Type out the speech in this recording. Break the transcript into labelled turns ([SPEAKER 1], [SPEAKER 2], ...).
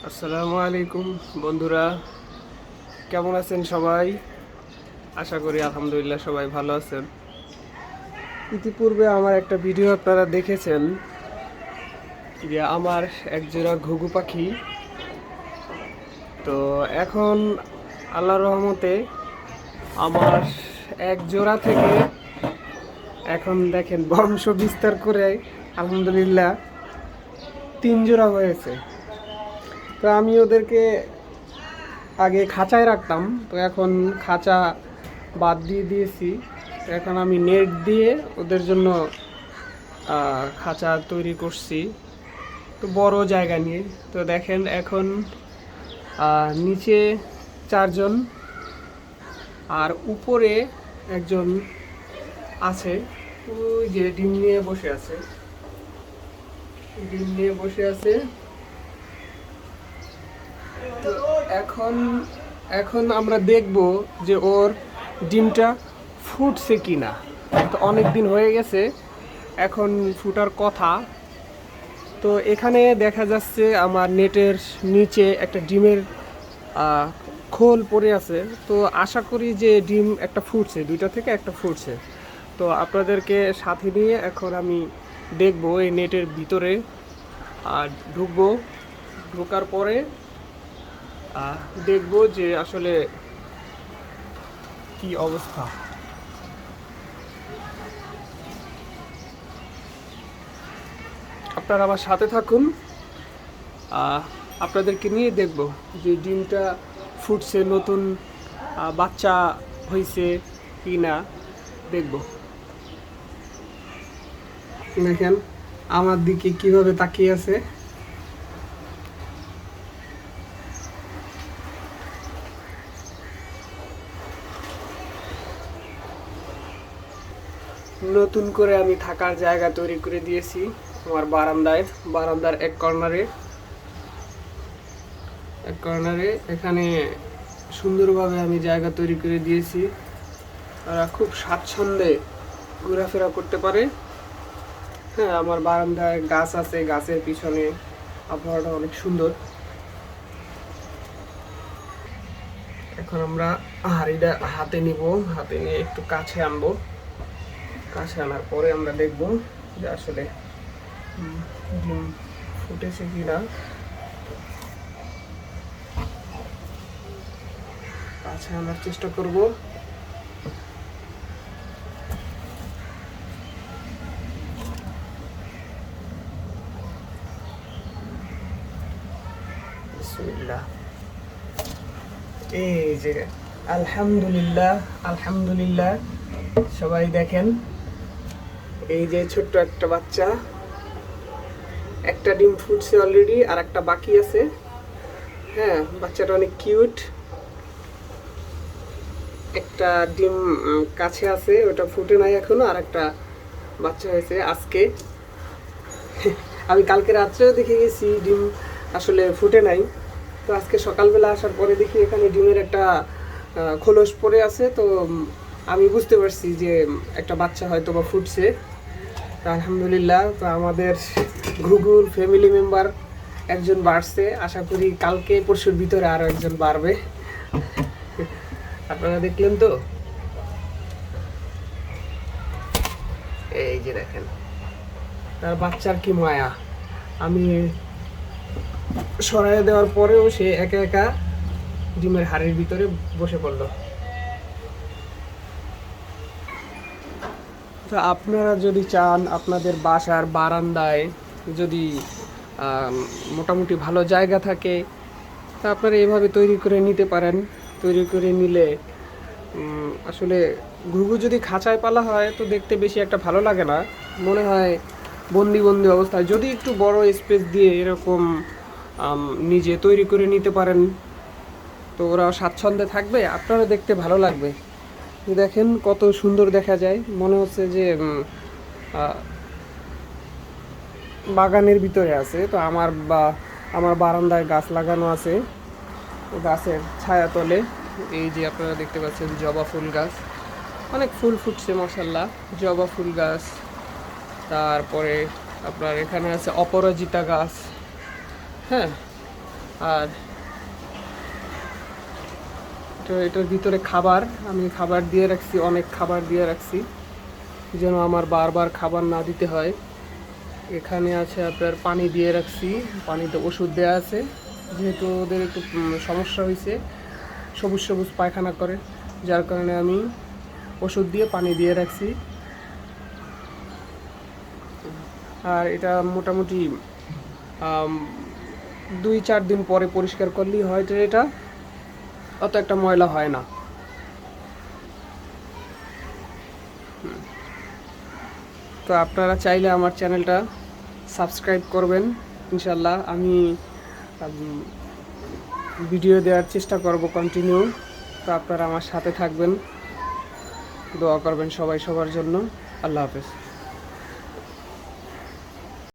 [SPEAKER 1] আসসালামু আলাইকুম বন্ধুরা, কেমন আছেন সবাই? আশা করি আলহামদুলিল্লাহ সবাই ভালো আছেন। ইতিপূর্বে আমার একটা ভিডিও আপনারা দেখেছেন যে আমার একজোড়া ঘুঘু পাখি। তো এখন আল্লাহর রহমতে আমার এক জোড়া থেকে এখন দেখেন বংশ বিস্তার করে আলহামদুলিল্লাহ 3 জোড়া হয়েছে। তো আমি ওদেরকে আগে খাঁচায় রাখতাম, তো এখন খাঁচা বাদ দিয়ে দিয়েছি। তো এখন আমি নেট দিয়ে ওদের জন্য খাঁচা তৈরি করছি, তো বড় জায়গা নিয়ে। তো দেখেন এখন নিচে 4জন আর উপরে একজন আছে, ওই যে ডিম নিয়ে বসে আছে, ডিম নিয়ে বসে আছে। তো এখন এখন আমরা দেখব যে ওর ডিমটা ফুটছে কিনা। তো অনেক দিন হয়ে গেছে, এখন ফুটার কথা। তো এখানে দেখা যাচ্ছে আমার নেটের নিচে একটা ডিমের খোল পড়ে আছে। তো আশা করি যে ডিম একটা ফুটছে, 2টা থেকে একটা ফুটছে। তো আপনাদেরকে সাথে নিয়ে এখন আমি দেখব এই নেটের ভিতরে ঢুকবো। ঢোকার পরে দেখব যে আসলে কি অবস্থা। আপনারা আমার সাথে থাকুন, আপনাদেরকে নিয়ে দেখব যে ডিমটা ফুটছে, নতুন বাচ্চা হয়েছে কি না দেখব। দেখেন আমার দিকে কিভাবে তাকিয়ে আছে। নতুন করে আমি থাকার জায়গা তৈরি করে দিয়েছি আমার বারান্দার এক কর্নারে এখানে সুন্দরভাবে আমি জায়গা তৈরি করে দিয়েছি। তারা খুব স্বাচ্ছন্দ্যে ঘোরাফেরা করতে পারে। হ্যাঁ, আমার বারান্দায় গাছ আছে, গাছের পিছনে আবহাওয়াটা অনেক সুন্দর। এখন আমরা হাঁড়িটা হাতে নিব, হাতে নিয়ে একটু কাছে আনবো। কাছে আনার পরে আমরা দেখব যে আসলে ডিম ফুটেছে কিনা। কাছে আনার চেষ্টা করব। বিসমিল্লাহ। এই যে আলহামদুলিল্লাহ সবাই দেখেন, এই যে ছোট্ট একটা বাচ্চা, একটা ডিম ফুটছে অলরেডি আর একটা বাকি আছে। হ্যাঁ, বাচ্চাটা অনেক কিউট। একটা ডিম কাছে আছে, ওটা ফুটে নাই এখনো, আর একটা বাচ্চা হয়েছে আজকে। আমি কালকে রাত্রেও দেখে গেছি ডিম আসলে ফুটে নাই। তো আজকে সকালবেলা আসার পরে দেখি এখানে ডিমের একটা খোলস পড়ে আছে। তো আমি বুঝতে পারছি যে একটা বাচ্চা হয়তো বা ফুটছে। তো আলহামদুলিল্লাহ, তো আমাদের ঘুঘুর ফ্যামিলি মেম্বার একজন বাড়ছে। আশা করি কালকে পরশুর ভিতরে আরও একজন বাড়বে। আপনারা দেখলেন তো, এই যে দেখেন তার বাচ্চার কি মায়া। আমি সরাই দেওয়ার পরেও সে একা একা ডিমের হাড়ির ভিতরে বসে পড়ল। তো আপনারা যদি চান আপনাদের বাসার বারান্দায় যদি মোটামুটি ভালো জায়গা থাকে, তা আপনারা এভাবে তৈরি করে নিতে পারেন। তৈরি করে নিলে আসলে ঘুঘু যদি খাঁচায় পালা হয় তো দেখতে বেশি একটা ভালো লাগে না, মনে হয় বন্দি অবস্থায়। যদি একটু বড় স্পেস দিয়ে এরকম নিজে তৈরি করে নিতে পারেন তো ওরা স্বাচ্ছন্দ্যে থাকবে, আপনারা দেখতে ভালো লাগবে। দেখেন কত সুন্দর দেখা যায়, মনে হচ্ছে যে বাগানের ভিতরে আছে। তো আমার বারান্দায় গাছ লাগানো আছে, গাছের ছায়া তলে এই যে আপনারা দেখতে পাচ্ছেন জবা ফুল গাছ, অনেক ফুল ফুটছে মাশাআল্লাহ। জবা ফুল গাছ, তারপরে আপনার এখানে আছে অপরাজিতা গাছ। হ্যাঁ, আর এটার ভিতরে খাবার আমি খাবার দিয়ে রাখছি, অনেক খাবার দিয়ে রাখছি যেন আমার বারবার খাবার না দিতে হয়। এখানে আছে আপনার পানি দিয়ে রাখছি, পানিতে ওষুধ দেওয়া আছে, যেহেতু ওদের একটু সমস্যা হয়েছে, সবুজ সবুজ পায়খানা করে, যার কারণে আমি ওষুধ দিয়ে পানি দিয়ে রাখছি। আর এটা মোটামুটি 2-4 দিন পরে পরিষ্কার করলেই হয়তো এটা অত একটা ময়লা হয় না। তো আপনারা চাইলে আমার চ্যানেলটা সাবস্ক্রাইব করবেন, ইনশাল্লাহ আমি ভিডিও দেওয়ার চেষ্টা করব কন্টিনিউ। তো আপনারা আমার সাথে থাকবেন, দোয়া করবেন সবাই সবার জন্য। আল্লাহ হাফেজ।